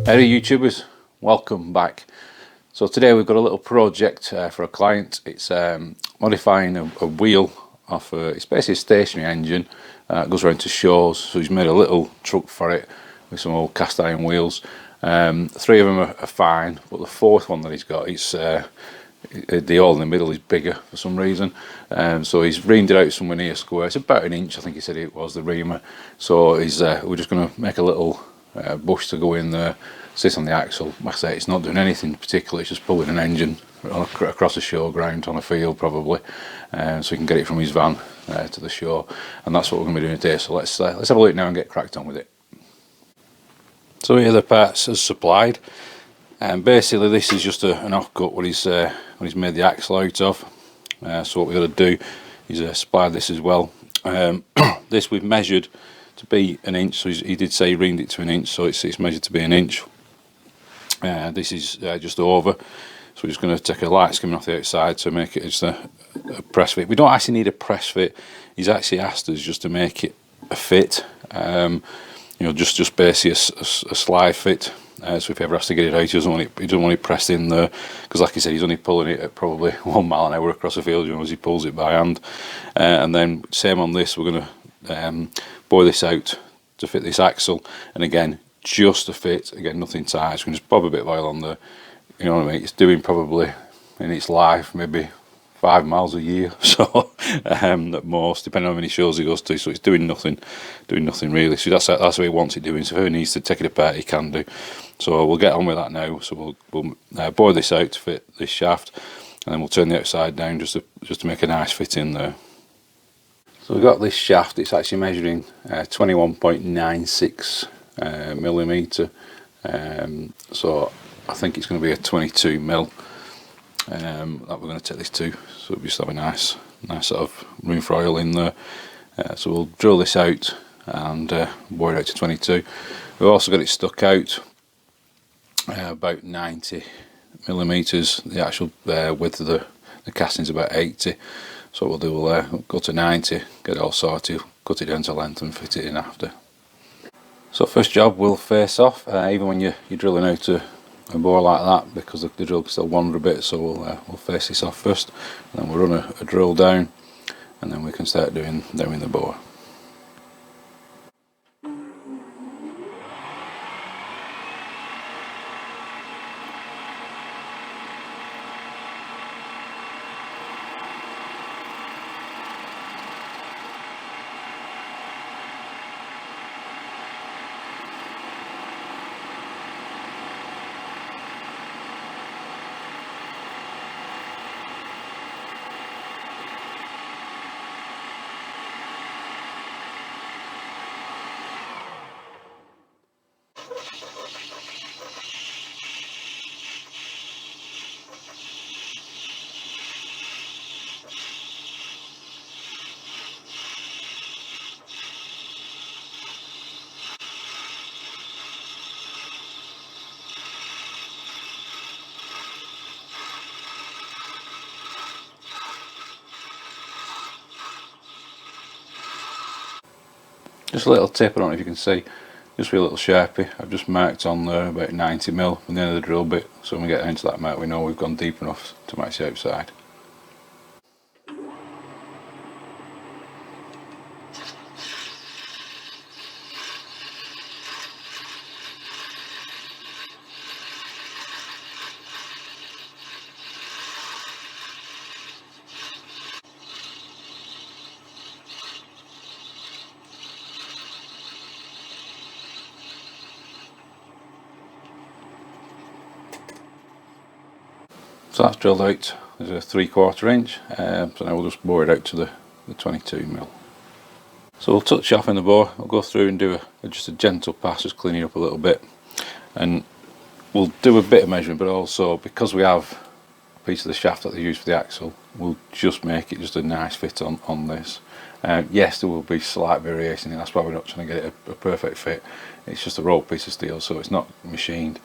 Hey YouTubers, welcome back. So today we've got a little project for a client. It's modifying a wheel off it's basically a stationary engine. It goes around to shows, so he's made a little truck for it with some old cast iron wheels. Three of them are fine, but the fourth one that he's got, it's the hole in the middle is bigger for some reason. So he's reamed it out somewhere near square. It's about an inch, I think he said it was, the reamer. So he's we're just going to make a little bush to go in there, sit on the axle. Like I say, it's not doing anything particular, it's just pulling an engine across a showground on a field probably, so he can get it from his van to the show. And that's what we're going to be doing today. So let's have a look now and get cracked on with it. So here are the parts as supplied, and basically this is just an offcut what he's made the axle out of. So what we're going to do is supply this as well. This we've measured to be an inch, so he did say he reamed it to an inch, so it's measured to be an inch. This is just over, so we're just going to take a light skimming off the outside to make it just a press fit. We don't actually need a press fit. He's actually asked us just to make it a fit, you know, just basically a slide fit. So if he ever has to get it out, he doesn't want it pressed in there, because like I said, he's only pulling it at probably 1 mile an hour across the field, you know, as he pulls it by hand. And then same on this, we're going to bore this out to fit this axle, and again just a fit, again nothing tight. So we can just bob a bit of oil on there, you know what I mean. It's doing probably in its life maybe 5 miles a year, so at most, depending on how many shows he goes to. So it's doing nothing really. So that's how he wants it doing. So if he needs to take it apart, he can do. So we'll get on with that now. So we'll bore this out to fit this shaft, and then we'll turn the outside down just to make a nice fit in there. So we've got this shaft. It's actually measuring 21.96 millimeter. So I think it's going to be a 22 mil that we're going to take this to. So we'll just have a nice sort of room for oil in there. So we'll drill this out and bore it out to 22. We've also got it stuck out about 90 millimeters. The actual width of the casting is about 80. So what we'll do, we'll go to 90, get it all sorted, cut it down to length and fit it in after. So first job, we'll face off, even when you're drilling out a bore like that, because the drill can still wander a bit. So we'll face this off first, and then we'll run a drill down, and then we can start doing the bore. Just a little tip, I don't know if you can see, just with a little Sharpie, I've just marked on there about 90 mil from the end of the drill bit, so when we get into that mark we know we've gone deep enough to match the outside. So that's drilled out. There's a 3/4 inch, so now we'll just bore it out to the 22 mil. So we'll touch off in the bore, we'll go through and do just a gentle pass, just cleaning up a little bit, and we'll do a bit of measuring, but also because we have a piece of the shaft that they use for the axle, we'll just make it just a nice fit on this. Yes, there will be slight variation, and that's why we're not trying to get it a perfect fit. It's just a raw piece of steel, so it's not machined.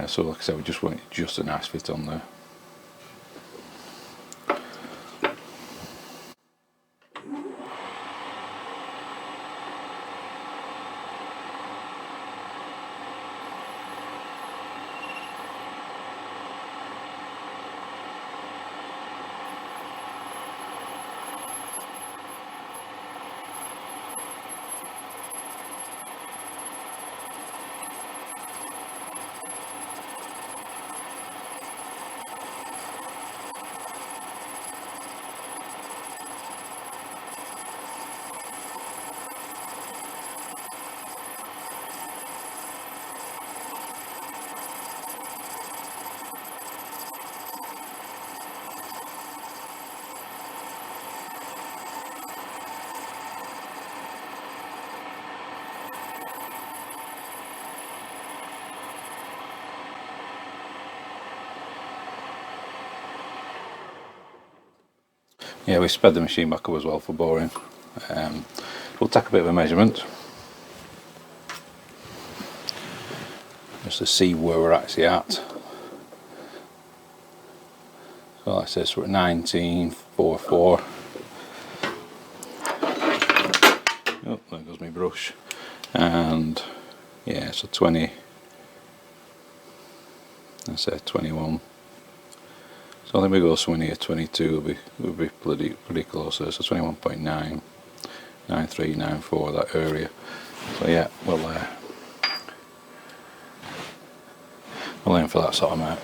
So like I said, we just want it just a nice fit on there. Yeah, we sped the machine back up as well for boring. We'll take a bit of a measurement just to see where we're actually at. So like I said, so we're at 1944. Oh, there goes my brush. And yeah, so 20, I said 21. So I think we go somewhere near 22 will be pretty close there. So 21.9, 93, 94, that area. So yeah, we'll aim for that sort of amount.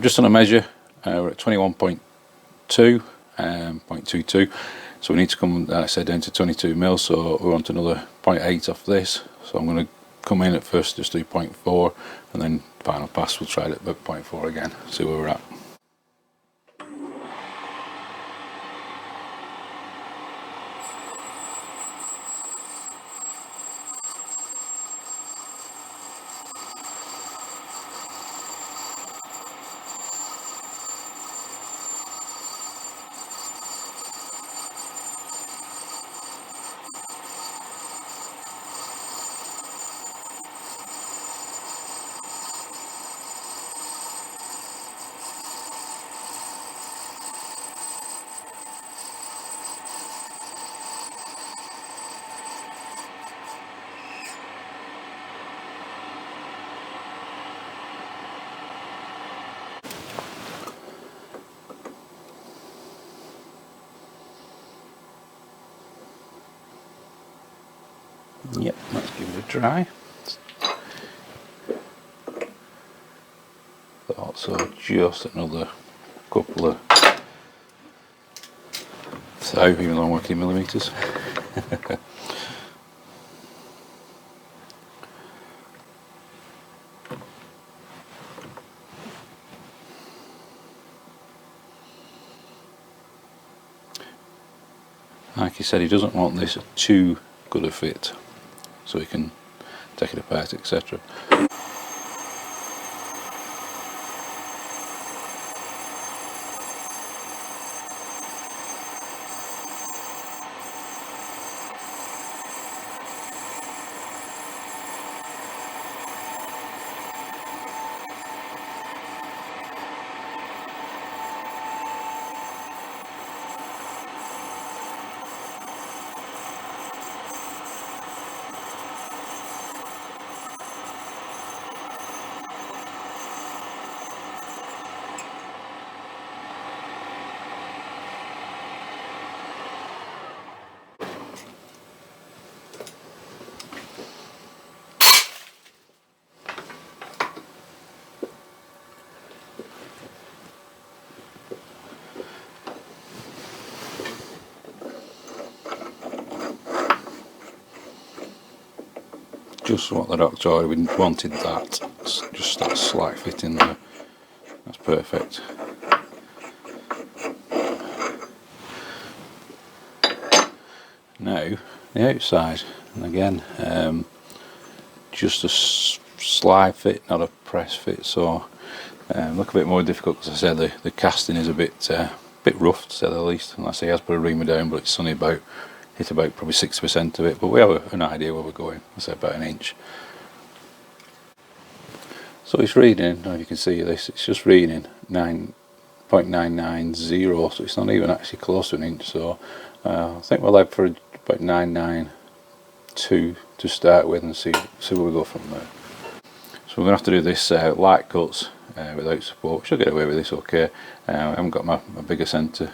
Just on a measure, we're at 21.2, 0.22, so we need to come, like I said, down to 22 mil, so we want another 0.8 off this. So I'm going to come in at first, just do 0.4, and then final pass we'll try it at 0.4 again, see where we're at. Yep, let's give it a try. So just another couple of thou, even though I'm working in millimeters. Like he said, he doesn't want this too good a fit, so he can take it apart, etc. Just what the doctor already wanted, that just that slight fit in there. That's perfect. Now the outside, and again just a slide fit, not a press fit, so look a bit more difficult because I said the casting is a bit rough to say the least. And I say he has put a reamer down, but it's only hit about probably 60% of it, but we have an idea where we're going. I say about an inch. So it's reading, I don't know if you can see this, it's just reading 9.990, so it's not even actually close to an inch. So I think we'll have for about 992 to start with, and see where we go from there. So we're going to have to do this light cuts without support. Should get away with this okay. I haven't got my bigger centre,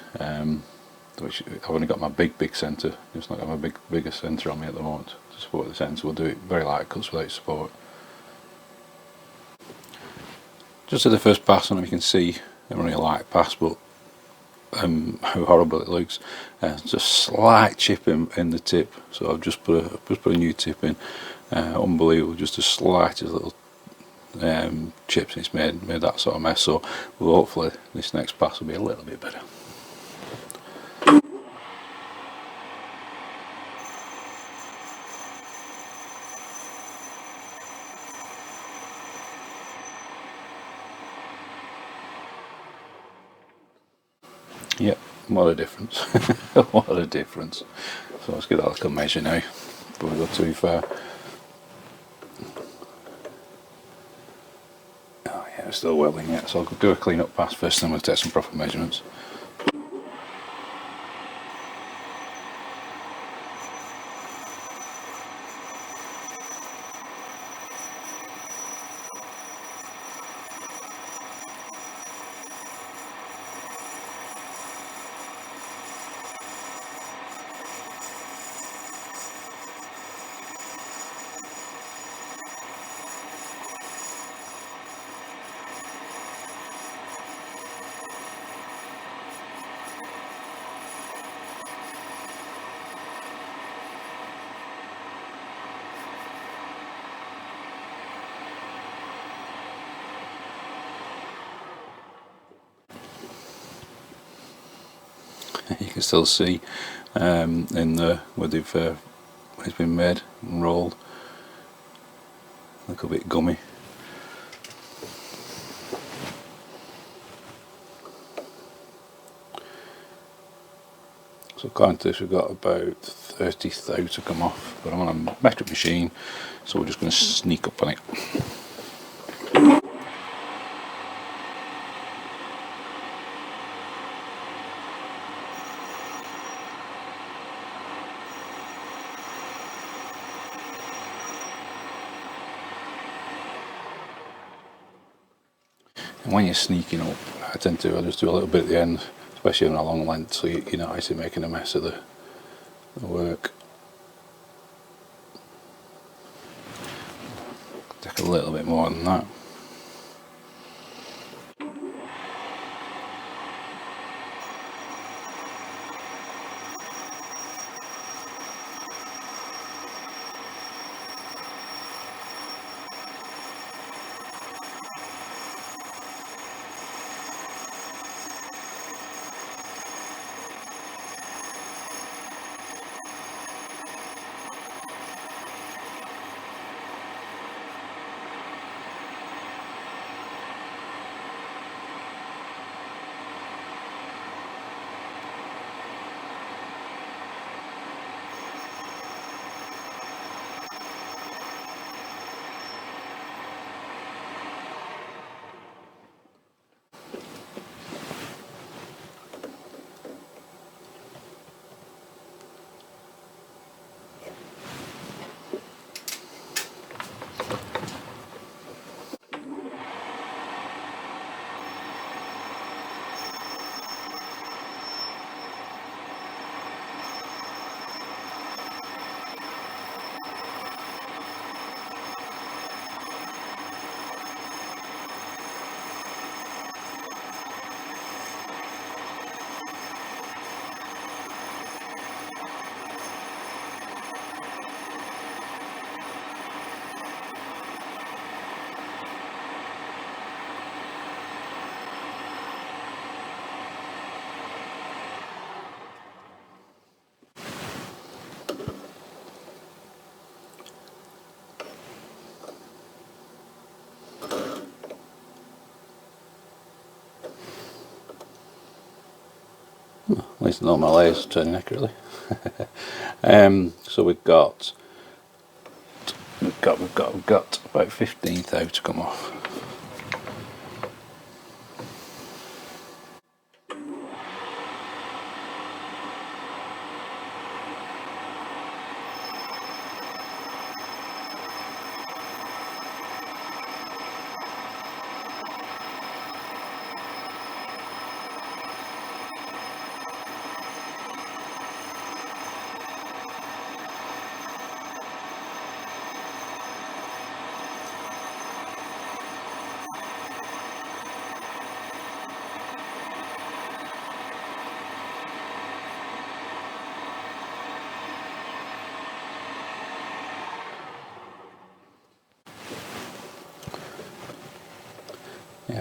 which I've only got my big centre, just not got my bigger centre on me at the moment to support the centre. We'll do it very light cuts without support. Just at the first pass on them you can see I'm only a light pass, but how horrible it looks. Just a slight chip in the tip, so I've just put a new tip in. Unbelievable, just the slightest little chips, and it's made that sort of mess. So hopefully this next pass will be a little bit better. Yep, what a difference. What a difference. So let's get that like a measure now before we go too far. Oh yeah, it's still welding yet, so I'll do a clean up pass first, then we'll take some proper measurements. You can still see in the where it's been made and rolled, a little bit gummy. So according to this, we've got about 30 thou to come off, but I'm on a metric machine, so we're just going to sneak up on it. And when you're sneaking up, I just do a little bit at the end, especially on a long length, so you're not actually making a mess of the work. Take a little bit more than that. At least all my layers turning accurately. So we've got about 15 thou to come off.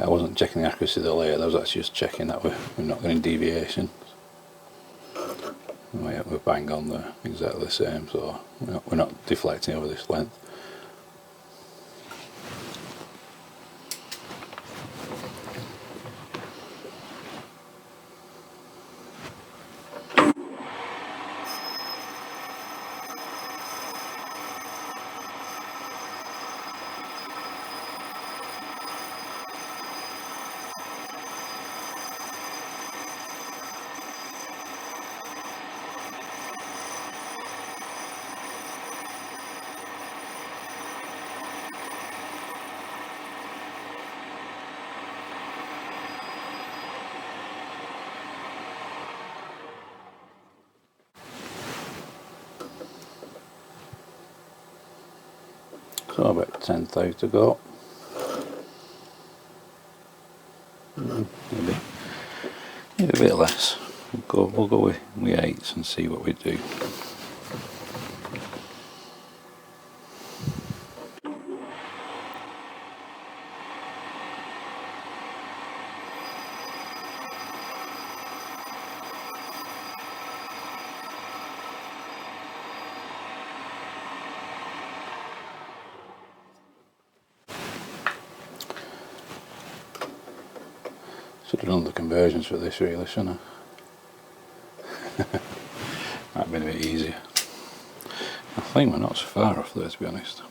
I wasn't checking the accuracy of the lathe, I was actually just checking that we're not getting deviation. We're bang on there, exactly the same, so we're not deflecting over this length. So about 10th to go. Maybe a bit less. We'll go with 8s and see what we do. Should have done the conversions for this really, shouldn't I? Might have been a bit easier. I think we're not so far off there, to be honest.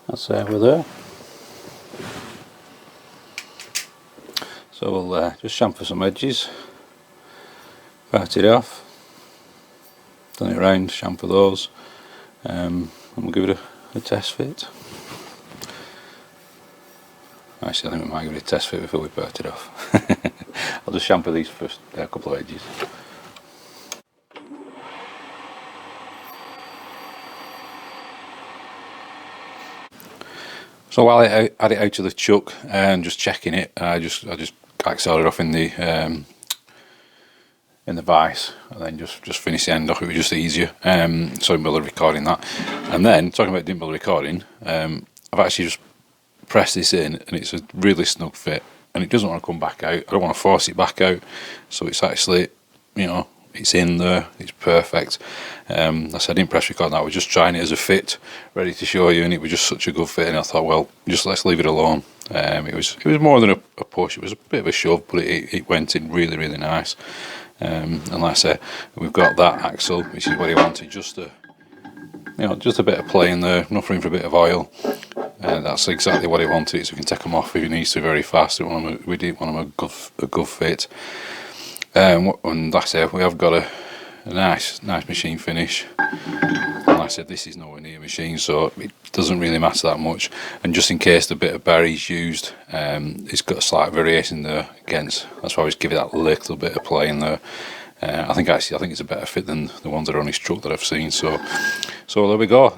That's we're there. So we'll just chamfer some edges, part it off, turn it around, chamfer those, and we'll give it a test fit. Actually, I think we might give it a test fit before we part it off. I'll just chamfer these first couple of edges. So while I add it out to the chuck and just checking it, I just axled it off in the vise, and then just finish the end off. It was just easier. So I didn't bother recording that. And then talking about didn't bother recording, I've actually just pressed this in, and it's a really snug fit, and it doesn't want to come back out. I don't want to force it back out, so it's actually, you know, it's in there, it's perfect. I said I didn't press record, I was just trying it as a fit, ready to show you, and it was just such a good fit, and I thought, well, just let's leave it alone. It was more than a push, it was a bit of a shove, but it went in really, really nice. And like I say, we've got that axle, which is what he wanted, just a bit of play in there, enough room for a bit of oil. That's exactly what he wanted, so we can take them off if he needs to very fast. We didn't want them a good fit. And like I say, we have got a nice machine finish. And like I said, this is nowhere near machine, so it doesn't really matter that much. And just in case the bit of berry's used, it's got a slight variation there. Again, that's why I always give it that little bit of play in there. I think it's a better fit than the ones that are on his truck that I've seen. So there we go.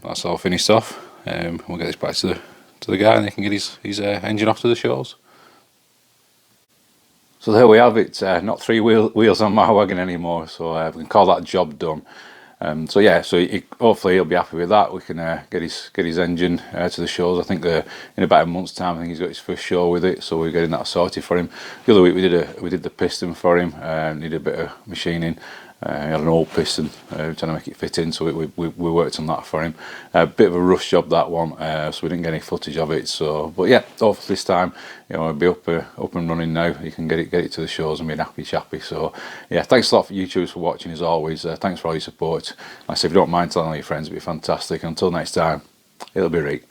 That's all finished off. We'll get this back to the guy, and he can get his engine off to the shows. So there we have it, not three wheels on my wagon anymore, so we can call that job done. So yeah, so hopefully he'll be happy with that. We can get his engine to the shows. I think in about a month's time, I think he's got his first show with it, so we're getting that sorted for him. The other week we did the piston for him. Needed a bit of machining. He had an old piston, trying to make it fit in, so we worked on that for him. A bit of a rush job, that one, so we didn't get any footage of it. So, but yeah, hopefully this time, it'll be up and running now. You can get it to the shows and be happy chappy. So yeah, thanks a lot for YouTubers for watching as always. Thanks for all your support. Like I say, if you don't mind telling all your friends, it'd be fantastic. Until next time, it'll be right.